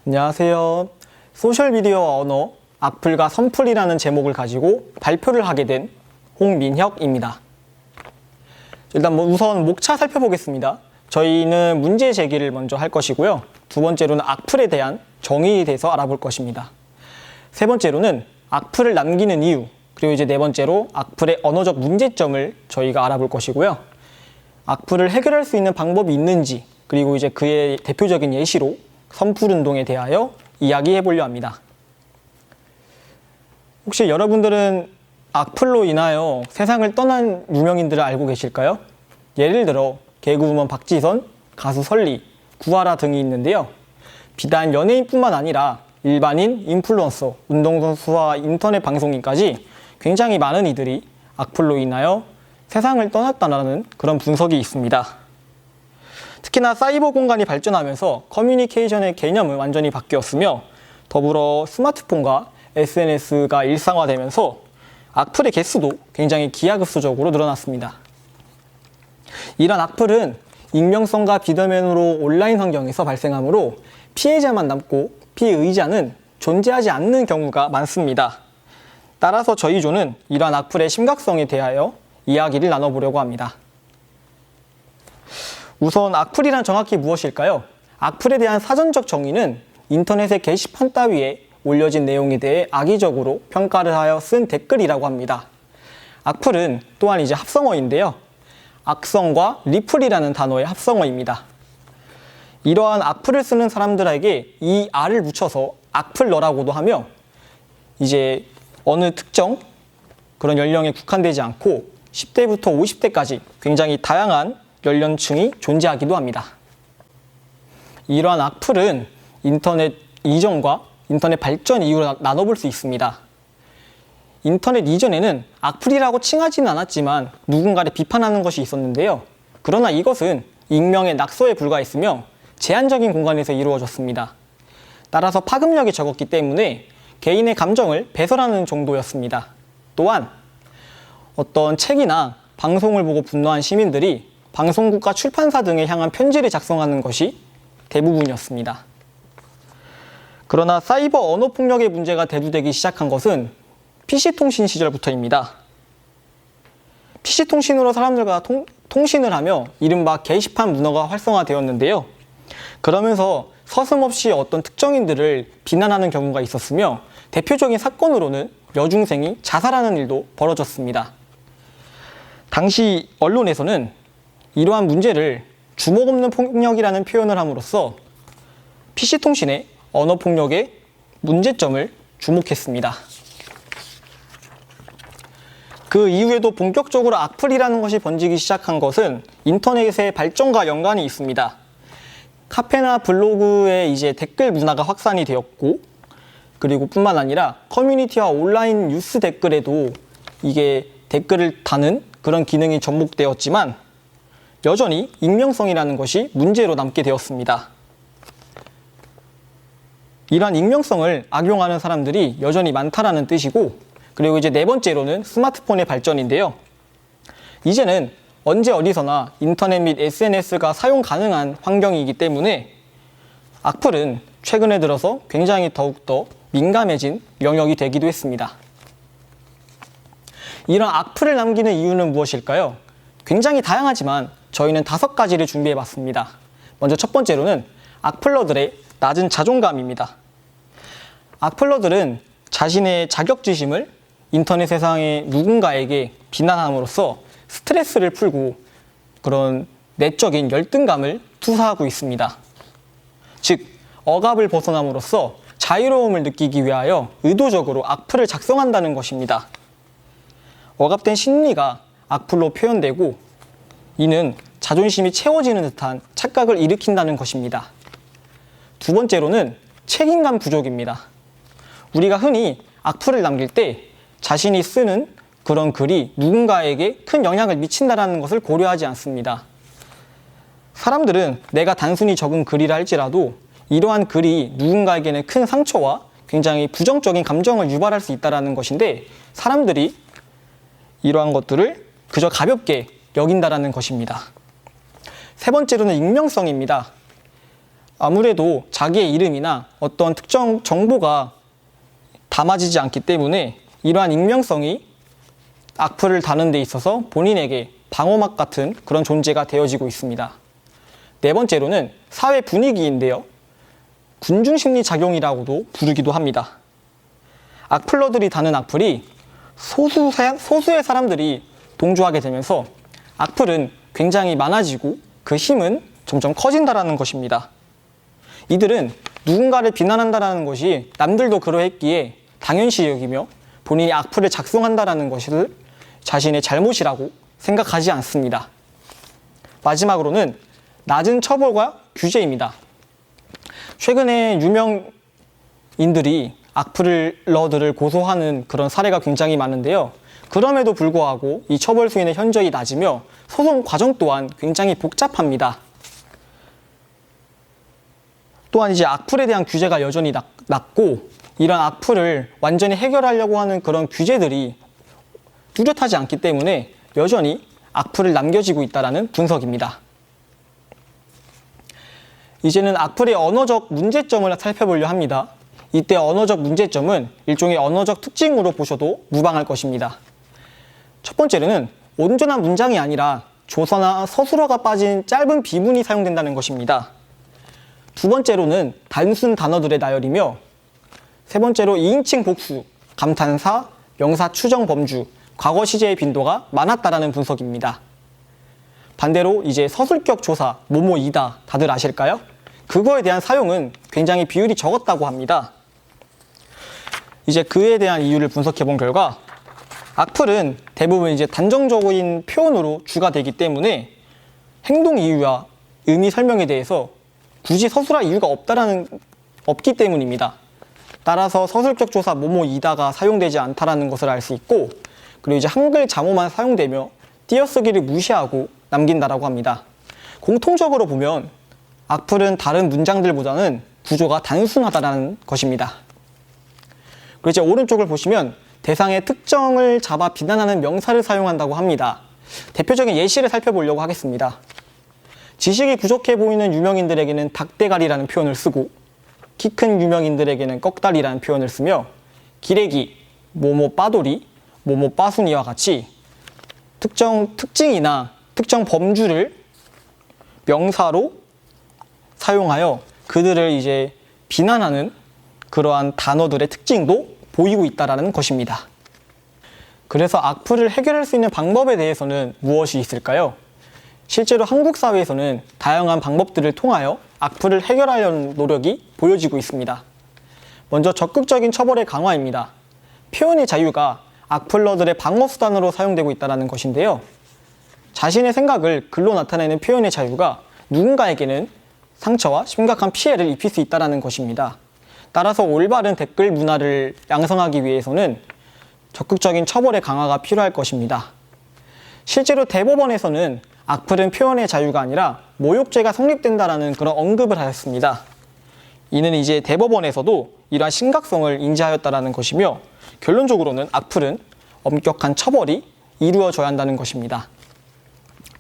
안녕하세요. 소셜미디어 언어 악플과 선플이라는 제목을 가지고 발표를 하게 된 홍민혁입니다. 일단 우선 목차 살펴보겠습니다. 저희는 문제 제기를 먼저 할 것이고요. 두 번째로는 악플에 대한 정의에 대해서 알아볼 것입니다. 세 번째로는 악플을 남기는 이유, 그리고 이제 네 번째로 악플의 언어적 문제점을 저희가 알아볼 것이고요. 악플을 해결할 수 있는 방법이 있는지, 그리고 이제 그의 대표적인 예시로 선풀운동에 대하여 이야기해 보려 합니다. 혹시 여러분들은 악플로 인하여 세상을 떠난 유명인들을 알고 계실까요? 예를 들어 개그우먼 박지선, 가수 설리, 구하라 등이 있는데요. 비단 연예인뿐만 아니라 일반인, 인플루언서, 운동선수와 인터넷 방송인까지 굉장히 많은 이들이 악플로 인하여 세상을 떠났다는 그런 분석이 있습니다. 특히나 사이버 공간이 발전하면서 커뮤니케이션의 개념은 완전히 바뀌었으며 더불어 스마트폰과 SNS가 일상화되면서 악플의 개수도 굉장히 기하급수적으로 늘어났습니다. 이런 악플은 익명성과 비대면으로 온라인 환경에서 발생하므로 피해자만 남고 피의자는 존재하지 않는 경우가 많습니다. 따라서 저희 조는 이러한 악플의 심각성에 대하여 이야기를 나눠보려고 합니다. 우선 악플이란 정확히 무엇일까요? 악플에 대한 사전적 정의는 인터넷의 게시판 따위에 올려진 내용에 대해 악의적으로 평가를 하여 쓴 댓글이라고 합니다. 악플은 또한 이제 합성어인데요. 악성과 리플이라는 단어의 합성어입니다. 이러한 악플을 쓰는 사람들에게 이 알을 붙여서 악플러라고도 하며 이제 어느 특정 그런 연령에 국한되지 않고 10대부터 50대까지 굉장히 다양한 연령층이 존재하기도 합니다. 이러한 악플은 인터넷 이전과 인터넷 발전 이후로 나눠볼 수 있습니다. 인터넷 이전에는 악플이라고 칭하지는 않았지만 누군가를 비판하는 것이 있었는데요. 그러나 이것은 익명의 낙서에 불과했으며 제한적인 공간에서 이루어졌습니다. 따라서 파급력이 적었기 때문에 개인의 감정을 배설하는 정도였습니다. 또한 어떤 책이나 방송을 보고 분노한 시민들이 방송국과 출판사 등에 향한 편지를 작성하는 것이 대부분이었습니다. 그러나 사이버 언어폭력의 문제가 대두되기 시작한 것은 PC통신 시절부터입니다. PC통신으로 사람들과 통신을 하며 이른바 게시판 문화가 활성화되었는데요. 그러면서 서슴없이 어떤 특정인들을 비난하는 경우가 있었으며 대표적인 사건으로는 여중생이 자살하는 일도 벌어졌습니다. 당시 언론에서는 이러한 문제를 주목 없는 폭력이라는 표현을 함으로써 PC통신의 언어폭력의 문제점을 주목했습니다. 그 이후에도 본격적으로 악플이라는 것이 번지기 시작한 것은 인터넷의 발전과 연관이 있습니다. 카페나 블로그에 이제 댓글 문화가 확산이 되었고, 그리고 뿐만 아니라 커뮤니티와 온라인 뉴스 댓글에도 이게 댓글을 다는 그런 기능이 접목되었지만 여전히 익명성이라는 것이 문제로 남게 되었습니다. 이러한 익명성을 악용하는 사람들이 여전히 많다라는 뜻이고, 그리고 이제 네 번째로는 스마트폰의 발전인데요. 이제는 언제 어디서나 인터넷 및 SNS가 사용 가능한 환경이기 때문에 악플은 최근에 들어서 굉장히 더욱더 민감해진 영역이 되기도 했습니다. 이런 악플을 남기는 이유는 무엇일까요? 굉장히 다양하지만 저희는 5가지를 준비해 봤습니다. 먼저 첫 번째로는 악플러들의 낮은 자존감입니다. 악플러들은 자신의 자격지심을 인터넷 세상의 누군가에게 비난함으로써 스트레스를 풀고 그런 내적인 열등감을 투사하고 있습니다. 즉, 억압을 벗어남으로써 자유로움을 느끼기 위하여 의도적으로 악플을 작성한다는 것입니다. 억압된 심리가 악플로 표현되고 이는 자존심이 채워지는 듯한 착각을 일으킨다는 것입니다. 두 번째로는 책임감 부족입니다. 우리가 흔히 악플을 남길 때 자신이 쓰는 그런 글이 누군가에게 큰 영향을 미친다는 것을 고려하지 않습니다. 사람들은 내가 단순히 적은 글이라 할지라도 이러한 글이 누군가에게는 큰 상처와 굉장히 부정적인 감정을 유발할 수 있다는 것인데 사람들이 이러한 것들을 그저 가볍게 여긴다는 것입니다. 세 번째로는 익명성입니다. 아무래도 자기의 이름이나 어떤 특정 정보가 담아지지 않기 때문에 이러한 익명성이 악플을 다는 데 있어서 본인에게 방어막 같은 그런 존재가 되어지고 있습니다. 네 번째로는 사회 분위기인데요. 군중심리 작용이라고도 부르기도 합니다. 악플러들이 다는 악플이 소수의 사람들이 동조하게 되면서 악플은 굉장히 많아지고 그 힘은 점점 커진다는 것입니다. 이들은 누군가를 비난한다는 것이 남들도 그러했기에 당연시 여기며 본인이 악플을 작성한다는 것을 자신의 잘못이라고 생각하지 않습니다. 마지막으로는 낮은 처벌과 규제입니다. 최근에 유명인들이 악플러들을 고소하는 그런 사례가 굉장히 많은데요. 그럼에도 불구하고 이 처벌 수위는 현저히 낮으며 소송 과정 또한 굉장히 복잡합니다. 또한 이제 악플에 대한 규제가 여전히 낮고 이런 악플을 완전히 해결하려고 하는 그런 규제들이 뚜렷하지 않기 때문에 여전히 악플을 남겨지고 있다는 분석입니다. 이제는 악플의 언어적 문제점을 살펴보려 합니다. 이때 언어적 문제점은 일종의 언어적 특징으로 보셔도 무방할 것입니다. 첫 번째로는 온전한 문장이 아니라 조서나 서술어가 빠진 짧은 비문이 사용된다는 것입니다. 두 번째로는 단순 단어들의 나열이며 세 번째로 2인칭 복수, 감탄사, 명사 추정 범주, 과거 시제의 빈도가 많았다라는 분석입니다. 반대로 이제 서술격 조사, 뭐뭐이다 다들 아실까요? 그거에 대한 사용은 굉장히 비율이 적었다고 합니다. 이제 그에 대한 이유를 분석해 본 결과 악플은 대부분 이제 단정적인 표현으로 주가 되기 때문에 행동 이유와 의미 설명에 대해서 굳이 서술할 이유가 없기 때문입니다. 따라서 서술격 조사 뭐뭐이다가 사용되지 않다라는 것을 알 수 있고, 그리고 이제 한글 자모만 사용되며 띄어쓰기를 무시하고 남긴다라고 합니다. 공통적으로 보면 악플은 다른 문장들보다는 구조가 단순하다는 것입니다. 그리고 이제 오른쪽을 보시면 대상의 특정을 잡아 비난하는 명사를 사용한다고 합니다. 대표적인 예시를 살펴보려고 하겠습니다. 지식이 부족해 보이는 유명인들에게는 닭대가리라는 표현을 쓰고 키 큰 유명인들에게는 꺽다리라는 표현을 쓰며 기레기, 뭐뭐 빠돌이, 뭐뭐 빠순이와 같이 특정 특징이나 특정 범주를 명사로 사용하여 그들을 이제 비난하는 그러한 단어들의 특징도 보이고 있다는 것입니다. 그래서 악플을 해결할 수 있는 방법에 대해서는 무엇이 있을까요? 실제로 한국 사회에서는 다양한 방법들을 통하여 악플을 해결하려는 노력이 보여지고 있습니다. 먼저 적극적인 처벌의 강화입니다. 표현의 자유가 악플러들의 방어수단으로 사용되고 있다는 것인데요. 자신의 생각을 글로 나타내는 표현의 자유가 누군가에게는 상처와 심각한 피해를 입힐 수 있다는 것입니다. 따라서 올바른 댓글 문화를 양성하기 위해서는 적극적인 처벌의 강화가 필요할 것입니다. 실제로 대법원에서는 악플은 표현의 자유가 아니라 모욕죄가 성립된다라는 그런 언급을 하였습니다. 이는 이제 대법원에서도 이러한 심각성을 인지하였다는 것이며 결론적으로는 악플은 엄격한 처벌이 이루어져야 한다는 것입니다.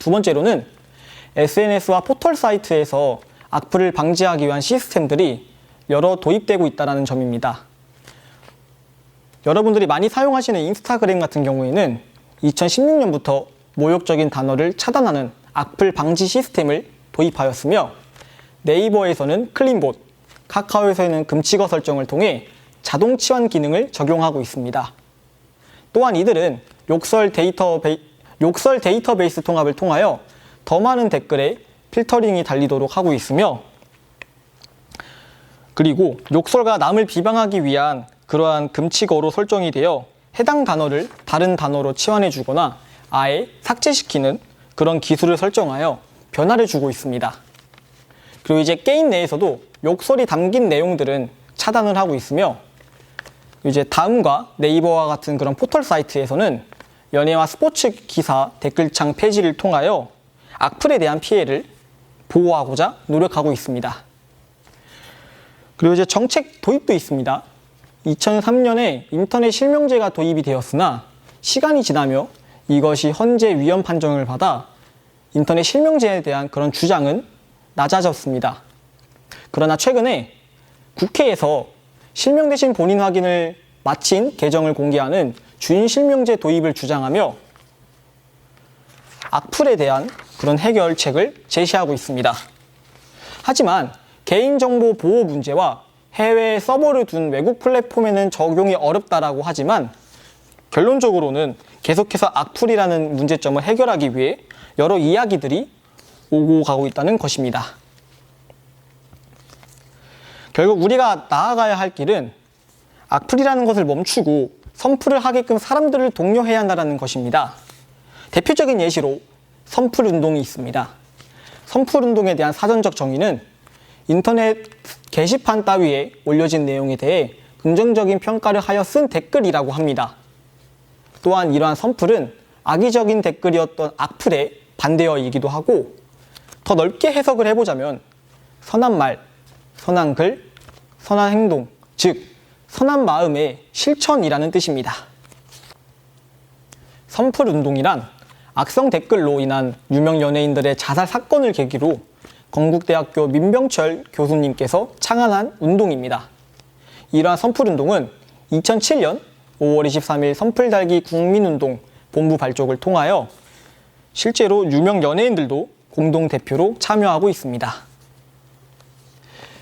두 번째로는 SNS와 포털 사이트에서 악플을 방지하기 위한 시스템들이 여러 도입되고 있다는 점입니다. 여러분들이 많이 사용하시는 인스타그램 같은 경우에는 2016년부터 모욕적인 단어를 차단하는 악플 방지 시스템을 도입하였으며 네이버에서는 클린봇, 카카오에서는 금칙어 설정을 통해 자동 치환 기능을 적용하고 있습니다. 또한 이들은 욕설 데이터베이스 통합을 통하여 더 많은 댓글에 필터링이 달리도록 하고 있으며, 그리고 욕설과 남을 비방하기 위한 그러한 금칙어로 설정이 되어 해당 단어를 다른 단어로 치환해 주거나 아예 삭제시키는 그런 기술을 설정하여 변화를 주고 있습니다. 그리고 이제 게임 내에서도 욕설이 담긴 내용들은 차단을 하고 있으며, 이제 다음과 네이버와 같은 그런 포털 사이트에서는 연예와 스포츠 기사 댓글창 폐지를 통하여 악플에 대한 피해를 보호하고자 노력하고 있습니다. 그리고 이제 정책 도입도 있습니다. 2003년에 인터넷 실명제가 도입이 되었으나 시간이 지나며 이것이 헌재 위헌 판정을 받아 인터넷 실명제에 대한 그런 주장은 낮아졌습니다. 그러나 최근에 국회에서 실명 대신 본인 확인을 마친 계정을 공개하는 주인 실명제 도입을 주장하며 악플에 대한 그런 해결책을 제시하고 있습니다. 하지만 개인정보 보호 문제와 해외에 서버를 둔 외국 플랫폼에는 적용이 어렵다라고 하지만 결론적으로는 계속해서 악플이라는 문제점을 해결하기 위해 여러 이야기들이 오고 가고 있다는 것입니다. 결국 우리가 나아가야 할 길은 악플이라는 것을 멈추고 선플을 하게끔 사람들을 독려해야 한다는 것입니다. 대표적인 예시로 선플 운동이 있습니다. 선플 운동에 대한 사전적 정의는 인터넷 게시판 따위에 올려진 내용에 대해 긍정적인 평가를 하여 쓴 댓글이라고 합니다. 또한 이러한 선플은 악의적인 댓글이었던 악플에 반대어이기도 하고, 더 넓게 해석을 해보자면 선한 말, 선한 글, 선한 행동, 즉 선한 마음의 실천이라는 뜻입니다. 선플 운동이란 악성 댓글로 인한 유명 연예인들의 자살 사건을 계기로 건국대학교 민병철 교수님께서 창안한 운동입니다. 이러한 선플 운동은 2007년 5월 23일 선플 달기 국민운동 본부 발족을 통하여 실제로 유명 연예인들도 공동 대표로 참여하고 있습니다.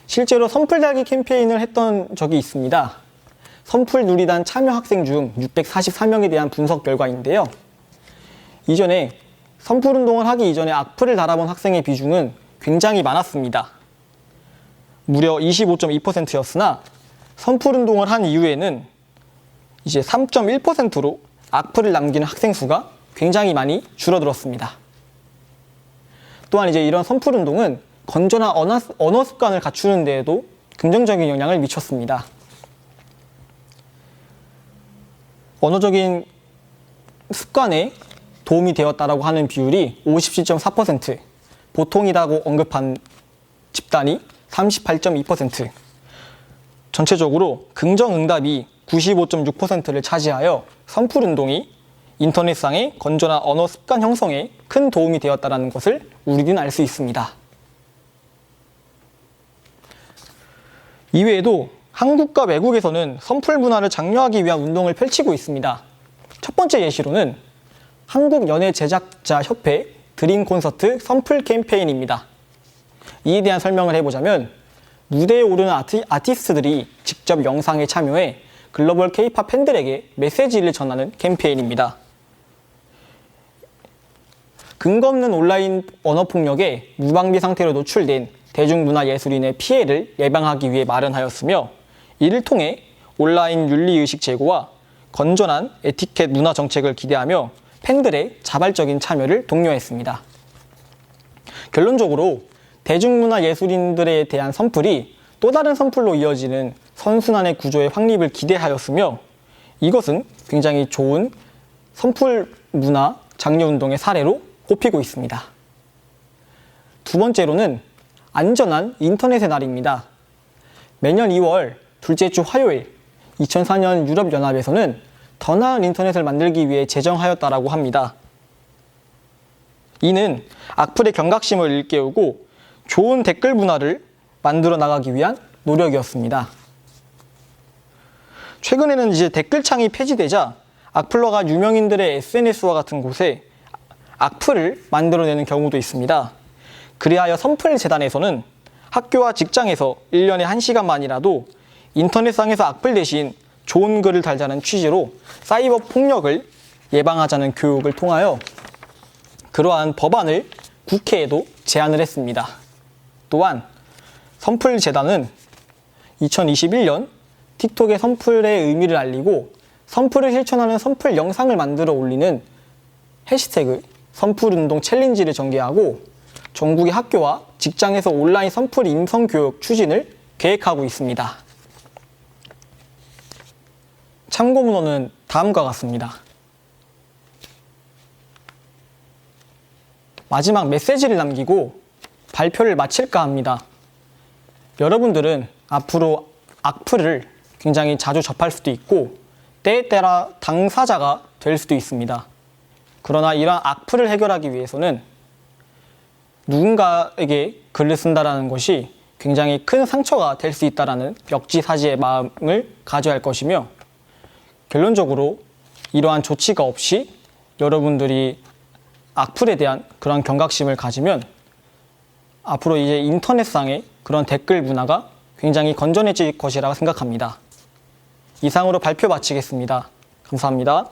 실제로 선플 달기 캠페인을 했던 적이 있습니다. 선플 누리단 참여 학생 중 644명에 대한 분석 결과인데요. 이전에 선플 운동을 하기 이전에 악플을 달아본 학생의 비중은 굉장히 많았습니다. 무려 25.2%였으나 선플 운동을 한 이후에는 이제 3.1%로 악플을 남기는 학생 수가 굉장히 많이 줄어들었습니다. 또한 이제 이런 선플 운동은 건전한 언어 습관을 갖추는 데에도 긍정적인 영향을 미쳤습니다. 언어적인 습관에 도움이 되었다라고 하는 비율이 57.4%, 보통이라고 언급한 집단이 38.2%, 전체적으로 긍정응답이 95.6%를 차지하여 선플 운동이 인터넷상의 건전한 언어 습관 형성에 큰 도움이 되었다는 것을 우리는 알 수 있습니다. 이외에도 한국과 외국에서는 선플 문화를 장려하기 위한 운동을 펼치고 있습니다. 첫 번째 예시로는 한국연예제작자협회 드림 콘서트 선플 캠페인입니다. 이에 대한 설명을 해보자면 무대에 오르는 아티스트들이 직접 영상에 참여해 글로벌 K-팝 팬들에게 메시지를 전하는 캠페인입니다. 근거 없는 온라인 언어폭력에 무방비 상태로 노출된 대중문화예술인의 피해를 예방하기 위해 마련하였으며, 이를 통해 온라인 윤리의식 제고와 건전한 에티켓 문화 정책을 기대하며 팬들의 자발적인 참여를 독려했습니다. 결론적으로 대중문화예술인들에 대한 선플이 또 다른 선플로 이어지는 선순환의 구조의 확립을 기대하였으며, 이것은 굉장히 좋은 선플 문화 장려운동의 사례로 꼽히고 있습니다. 두 번째로는 안전한 인터넷의 날입니다. 매년 2월 둘째 주 화요일 2004년 유럽연합에서는 더 나은 인터넷을 만들기 위해 제정하였다라고 합니다. 이는 악플의 경각심을 일깨우고 좋은 댓글 문화를 만들어 나가기 위한 노력이었습니다. 최근에는 이제 댓글창이 폐지되자 악플러가 유명인들의 SNS와 같은 곳에 악플을 만들어내는 경우도 있습니다. 그리하여 선플 재단에서는 학교와 직장에서 1년에 1시간만이라도 인터넷상에서 악플 대신 좋은 글을 달자는 취지로 사이버 폭력을 예방하자는 교육을 통하여 그러한 법안을 국회에도 제안을 했습니다. 또한 선플 재단은 2021년 틱톡의 선플의 의미를 알리고 선플을 실천하는 선플 영상을 만들어 올리는 해시태그 선플운동 챌린지를 전개하고 전국의 학교와 직장에서 온라인 선플 인성 교육 추진을 계획하고 있습니다. 참고 문헌은 다음과 같습니다. 마지막 메시지를 남기고 발표를 마칠까 합니다. 여러분들은 앞으로 악플을 굉장히 자주 접할 수도 있고 때에 따라 당사자가 될 수도 있습니다. 그러나 이러한 악플을 해결하기 위해서는 누군가에게 글을 쓴다는 것이 굉장히 큰 상처가 될 수 있다는 역지사지의 마음을 가져야 할 것이며, 결론적으로 이러한 조치가 없이 여러분들이 악플에 대한 그런 경각심을 가지면 앞으로 이제 인터넷상의 그런 댓글 문화가 굉장히 건전해질 것이라고 생각합니다. 이상으로 발표 마치겠습니다. 감사합니다.